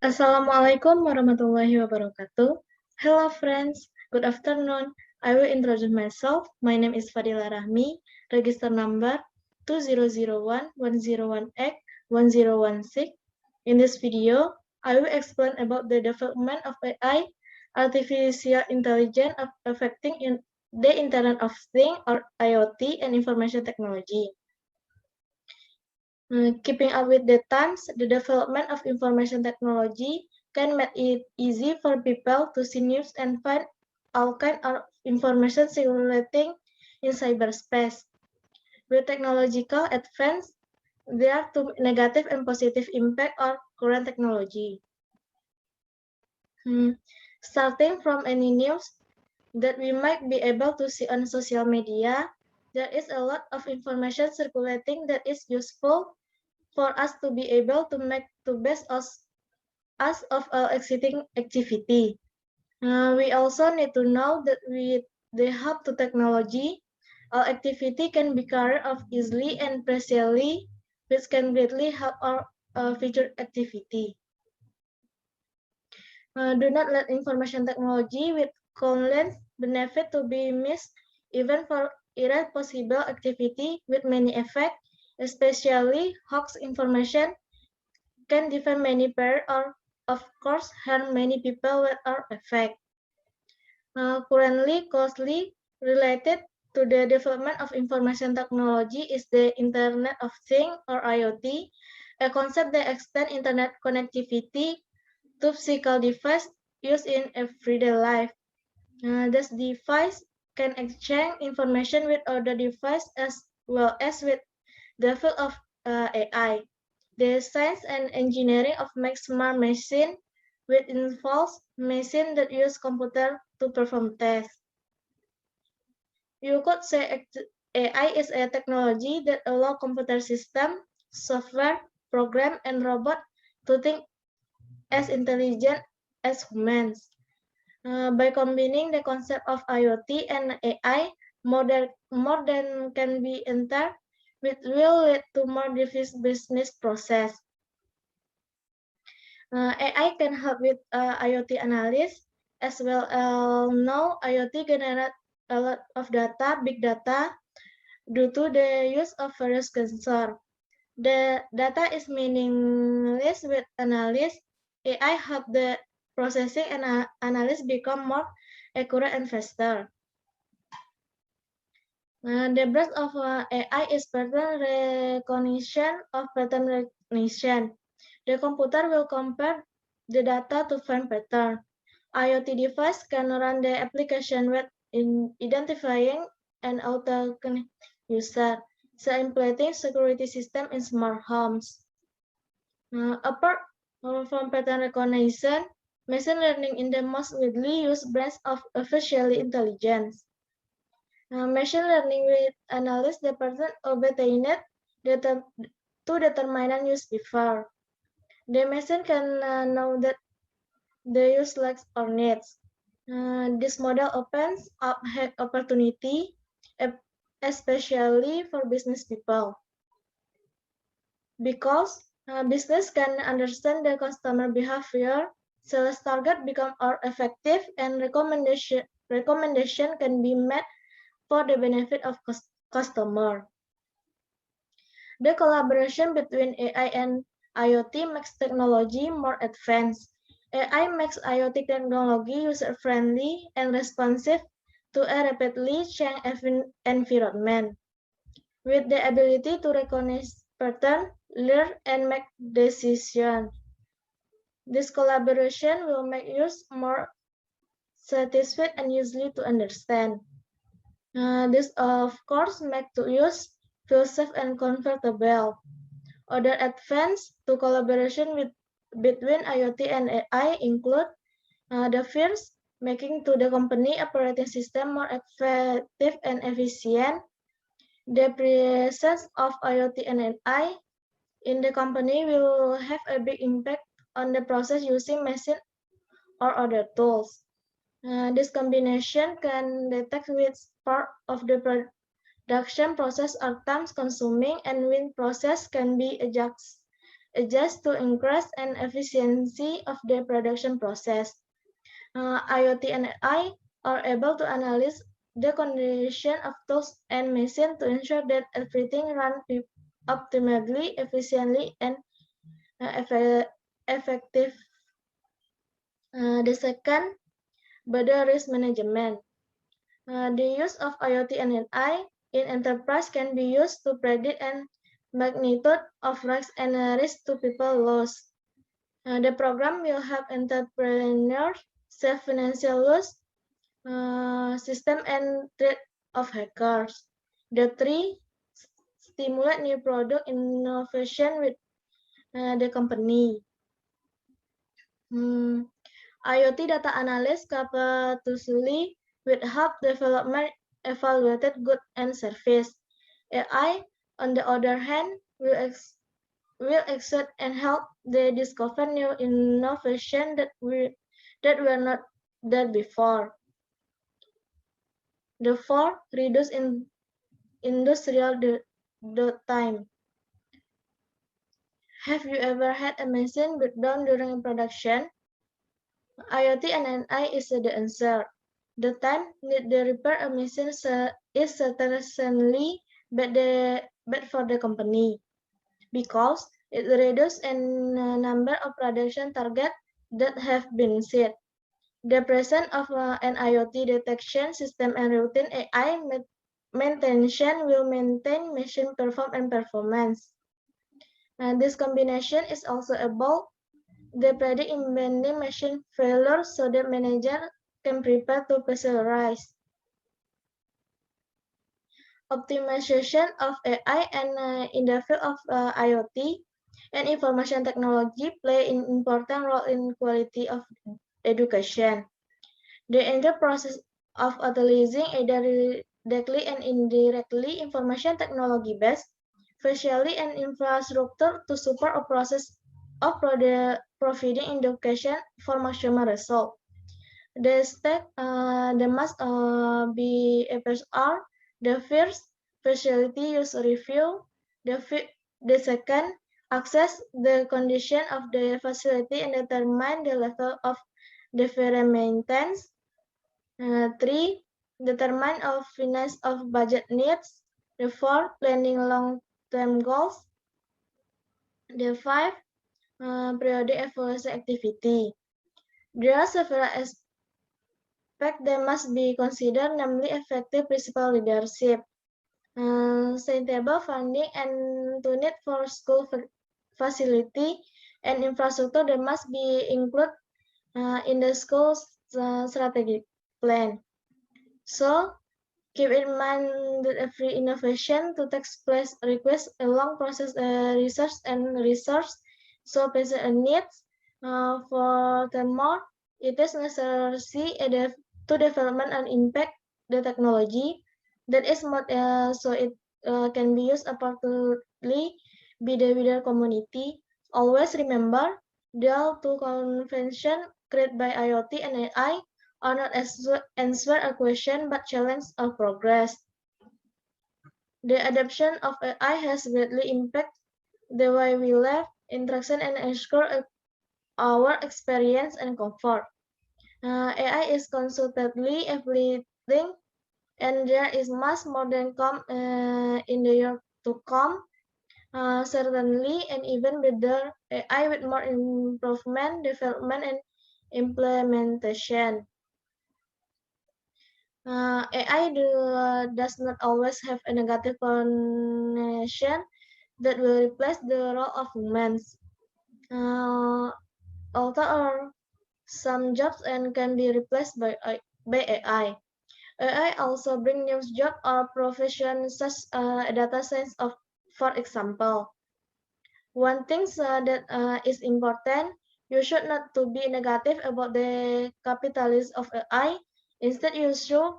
Assalamualaikum warahmatullahi wabarakatuh. Hello friends, good afternoon. I will introduce myself. My name is Fadila Rahmi, register number 2001-101X1016. In this video, I will explain about the development of AI, artificial intelligence affecting the Internet of Things or IoT and information technology. Keeping up with the times, the development of information technology can make it easy for people to see news and find all kinds of information circulating in cyberspace. With technological advance, there are two negative and positive impact of current technology. Starting from any news that we might be able to see on social media, there is a lot of information circulating that is useful for us to be able to make the best us of our existing activity. We also need to know that with the help to technology, our activity can be carried out easily and precisely, which can greatly help our future activity. Do not let information technology with countless benefit to be missed, even for irreversible activity with many effects, especially hoax information can defend many pairs or, of course, harm many people without effect. Currently, closely related to the development of information technology is the Internet of Things or IoT, a concept that extends internet connectivity to physical devices used in everyday life. This device can exchange information with other devices as well as with the field of AI. The science and engineering of make smart machine, which involves machines that use computer to perform tasks. You could say AI is a technology that allows computer system, software, program, and robot to think as intelligent as humans. By combining the concept of IoT and AI, more than can be entered, which will lead to more difficult business process. AI can help with IoT analysis as well. Now, IoT generate a lot of data, big data, due to the use of various sensors. The data is meaningless with analysis. AI help the processing and analysis become more accurate and faster. The breadth of AI is pattern recognition of pattern recognition. The computer will compare the data to find pattern. IoT device can run the application with identifying and auto-connect user, so implementing security system in smart homes. Apart from pattern recognition, machine learning is the most widely used branch of artificial intelligence. Machine learning will analyze the pattern obtained to determine and use before. The machine can know that the user likes or needs. This model opens up opportunity, especially for business people, because business can understand the customer behavior, sales target become more effective, and recommendation can be made for the benefit of customer. The collaboration between AI and IoT makes technology more advanced. AI makes IoT technology user-friendly and responsive to a rapidly changing environment. With the ability to recognize patterns, learn, and make decisions. This collaboration will make use more satisfied and easy to understand. This, of course, makes to use feel safe and comfortable. Other advances to collaboration between IoT and AI include the first, making to the company operating system more effective and efficient. The presence of IoT and AI in the company will have a big impact on the process using machine or other tools. This combination can detect which part of the production process are time consuming and when process can be adjust to increase and efficiency of the production process. IoT and AI are able to analyze the condition of tools and machines to ensure that everything runs optimally, efficiently, and effective. The second, better risk management. The use of IoT and AI in enterprise can be used to predict and magnitude of risks and risk to people loss. The program will help entrepreneurs save financial loss, system and threat of hackers. The three, stimulate new product innovation with the company. IoT data analyst capacity will help development evaluated goods and service. AI, on the other hand, will accept and help they discover new innovation that were not there before. The fourth, reduce industrial time. Have you ever had a machine breakdown during production? IoT and AI is the answer. The time need to repair a machine is certainly bad for the company because it reduces a number of production targets that have been set. The presence of an IoT detection system and routine AI maintenance will maintain machine performance. This combination is also about the predict impending machine failure so that manager can prepare to pressurize. Optimization of AI and in the field of IoT and information technology play an important role in quality of education. The entire process of utilizing either directly and indirectly information technology based, especially and infrastructure to support a process of providing education for maximal result. The step there must be FSR, the first facility use review, the second assess the condition of the facility and determine the level of deferred maintenance. 3. Determine of finance of budget needs. The 4. Planning long-term goals. The 5. Periodic evaluation activity. There are several aspects that must be considered, namely effective principal leadership, sustainable funding and to need for school facility and infrastructure that must be included in the school's strategic plan. So, keep in mind that every innovation to take place requires a long process research and research. So, patient needs. Furthermore, it is necessary to development and impact the technology that is more, so it can be used appropriately by the wider community. Always remember, the two conventions created by IoT and AI are not answer a question but challenge our progress. The adoption of AI has greatly impacted the way we live, interaction, and ensure our experience and comfort. AI is constantly evolving, and there is much more than come in the year to come. Certainly, and even better, AI with more improvement, development, and implementation. AI does not always have a negative connotation that will replace the role of humans. Although some jobs and can be replaced by AI. AI also bring new jobs or professions such data science, for example. One thing that is important, you should not to be negative about the capitalism of AI. Instead, you should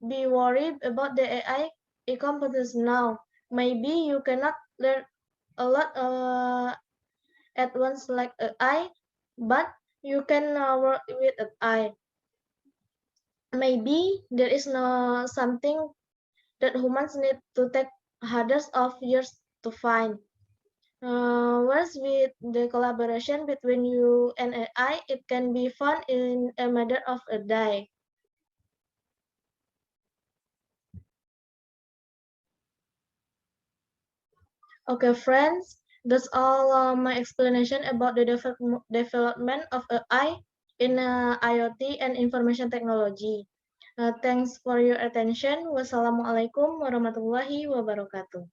be worried about the AI incompetence now. Maybe you cannot learn a lot at once like AI, but you can work with AI. Maybe there is no something that humans need to take hundreds of years to find. Whereas with the collaboration between you and AI, it can be found in a matter of a day. Okay, friends, that's all my explanation about the development of AI in IoT and information technology. Thanks for your attention. Wassalamualaikum warahmatullahi wabarakatuh.